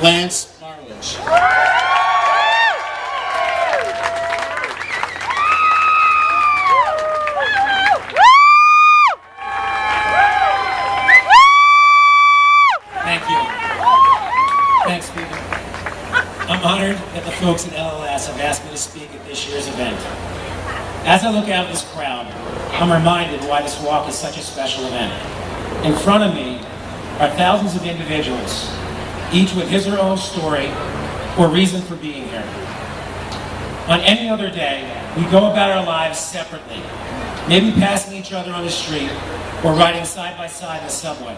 Lance Marlich. Thank you. Thanks, Stephen. I'm honored that the folks at LLS have asked me to speak at this year's event. As I look out at this crowd, I'm reminded why this walk is such a special event. In front of me are thousands of individuals, each with his or her own story or reason for being here. On any other day, we go about our lives separately, maybe passing each other on the street or riding side by side in the subway,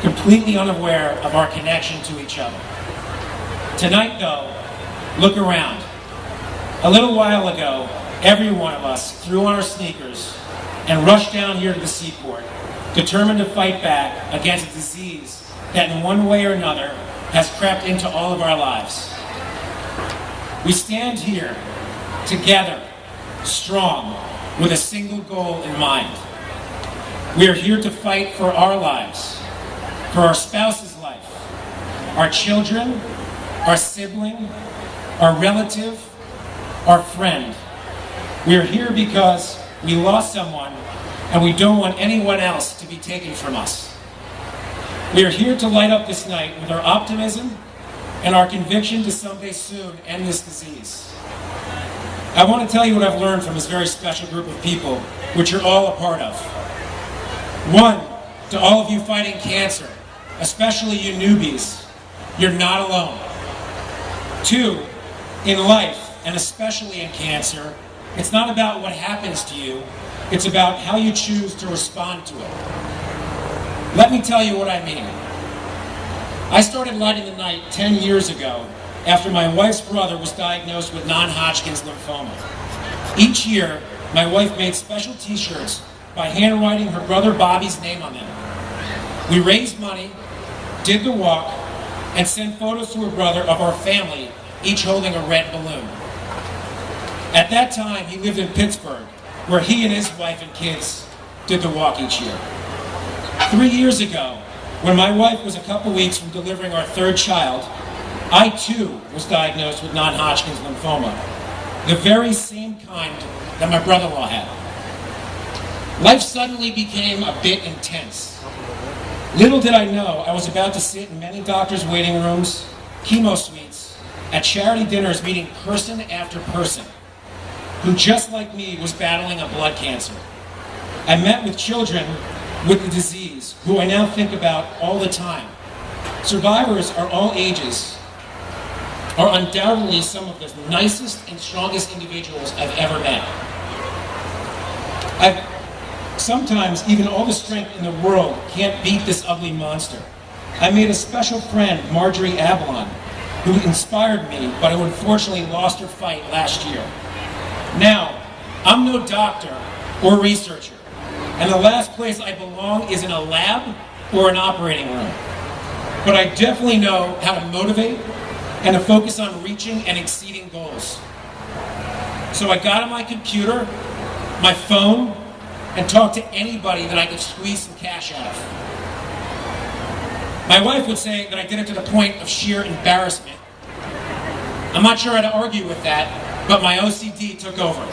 completely unaware of our connection to each other. Tonight, though, look around. A little while ago, every one of us threw on our sneakers and rushed down here to the seaport, determined to fight back against a disease that in one way or another has crept into all of our lives. We stand here together, strong, with a single goal in mind. We are here to fight for our lives, for our spouse's life, our children, our sibling, our relative, our friend. We are here because we lost someone and we don't want anyone else to be taken from us. We are here to light up this night with our optimism and our conviction to someday soon end this disease. I want to tell you what I've learned from this very special group of people, which you're all a part of. One, to all of you fighting cancer, especially you newbies, you're not alone. Two, in life, and especially in cancer, it's not about what happens to you, it's about how you choose to respond to it. Let me tell you what I mean. I started lighting the night 10 years ago after my wife's brother was diagnosed with non-Hodgkin's lymphoma. Each year, my wife made special t-shirts by handwriting her brother Bobby's name on them. We raised money, did the walk, and sent photos to her brother of our family, each holding a red balloon. At that time, he lived in Pittsburgh, where he and his wife and kids did the walk each year. 3 years ago, when my wife was a couple weeks from delivering our third child, I too was diagnosed with non-Hodgkin's lymphoma, the very same kind that my brother-in-law had. Life suddenly became a bit intense. Little did I know I was about to sit in many doctors' waiting rooms, chemo suites, at charity dinners meeting person after person who, just like me, was battling a blood cancer. I met with children with the disease, who I now think about all the time. Survivors are all ages, are undoubtedly some of the nicest and strongest individuals I've ever met. Sometimes even all the strength in the world can't beat this ugly monster. I made a special friend, Marjorie Avalon, who inspired me, but who unfortunately lost her fight last year. Now, I'm no doctor or researcher, and the last place I belong is in a lab or an operating room. But I definitely know how to motivate and to focus on reaching and exceeding goals. So I got on my computer, my phone, and talked to anybody that I could squeeze some cash out of. My wife would say that I did it to the point of sheer embarrassment. I'm not sure how to argue with that, but my OCD took over.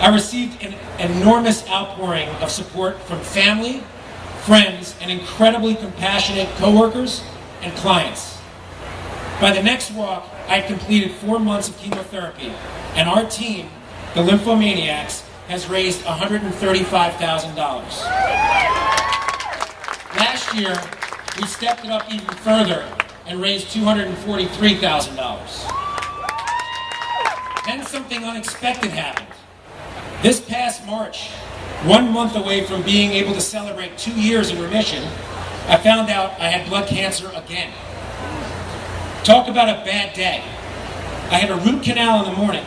I received an enormous outpouring of support from family, friends, and incredibly compassionate coworkers and clients. By the next walk, I had completed 4 months of chemotherapy, and our team, the Lymphomaniacs, has raised $135,000. Last year, we stepped it up even further and raised $243,000. Then something unexpected happened. This past March, 1 month away from being able to celebrate 2 years in remission, I found out I had blood cancer again. Talk about a bad day. I had a root canal in the morning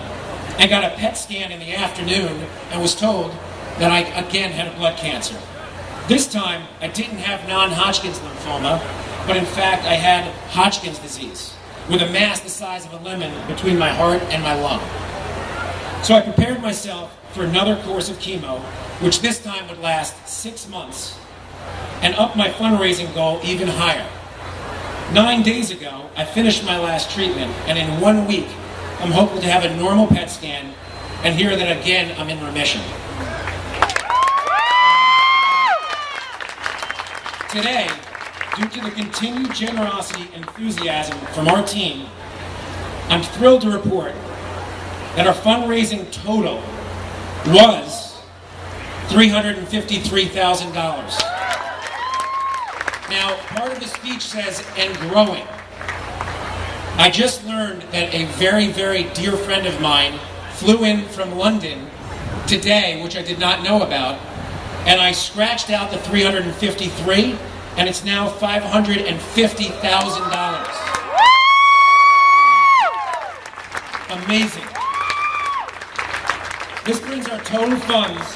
and got a PET scan in the afternoon and was told that I again had a blood cancer. This time, I didn't have non-Hodgkin's lymphoma, but in fact I had Hodgkin's disease, with a mass the size of a lemon between my heart and my lung. So I prepared myself for another course of chemo, which this time would last 6 months, and up my fundraising goal even higher. 9 days ago, I finished my last treatment, and in 1 week, I'm hoping to have a normal PET scan and hear that again I'm in remission. Today, due to the continued generosity and enthusiasm from our team, I'm thrilled to report that our fundraising total was $353,000. Now, part of the speech says, and growing. I just learned that a very, very dear friend of mine flew in from London today, which I did not know about, and I scratched out the 353, and it's now $550,000. Amazing. This brings our total funds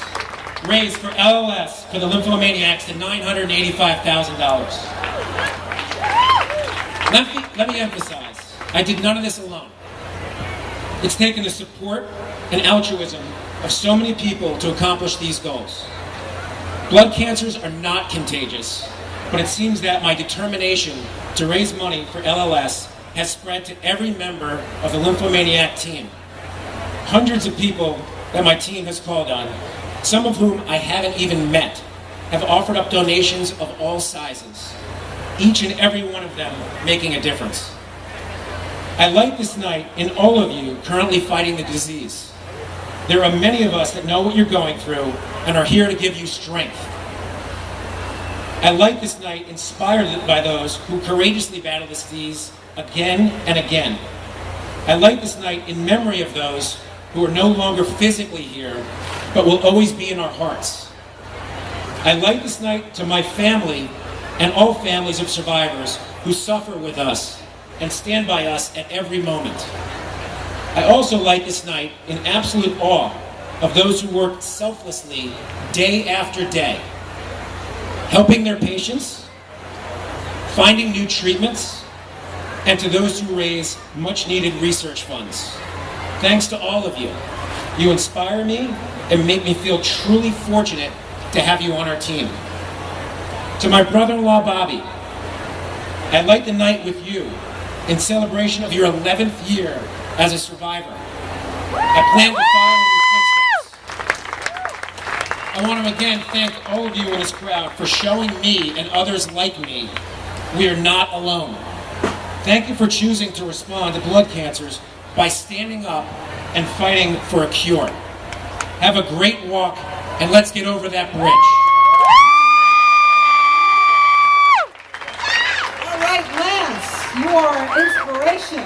raised for LLS for the lymphomaniacs to $985,000. Let me emphasize, I did none of this alone. It's taken the support and altruism of so many people to accomplish these goals. Blood cancers are not contagious, but it seems that my determination to raise money for LLS has spread to every member of the lymphomaniac team. Hundreds of people that my team has called on, some of whom I haven't even met, have offered up donations of all sizes, each and every one of them making a difference. I light this night in all of you currently fighting the disease. There are many of us that know what you're going through and are here to give you strength. I light this night inspired by those who courageously battle this disease again and again. I light this night in memory of those who are no longer physically here, but will always be in our hearts. I light this night to my family and all families of survivors who suffer with us and stand by us at every moment. I also light this night in absolute awe of those who work selflessly day after day, helping their patients, finding new treatments, and to those who raise much-needed research funds. Thanks to all of you. You inspire me and make me feel truly fortunate to have you on our team. To my brother-in-law, Bobby, I light the night with you in celebration of your 11th year as a survivor. I plan to follow in your footsteps. I want to again thank all of you in this crowd for showing me and others like me we are not alone. Thank you for choosing to respond to blood cancers by standing up and fighting for a cure. Have a great walk, and let's get over that bridge. All right, Lance, you are an inspiration.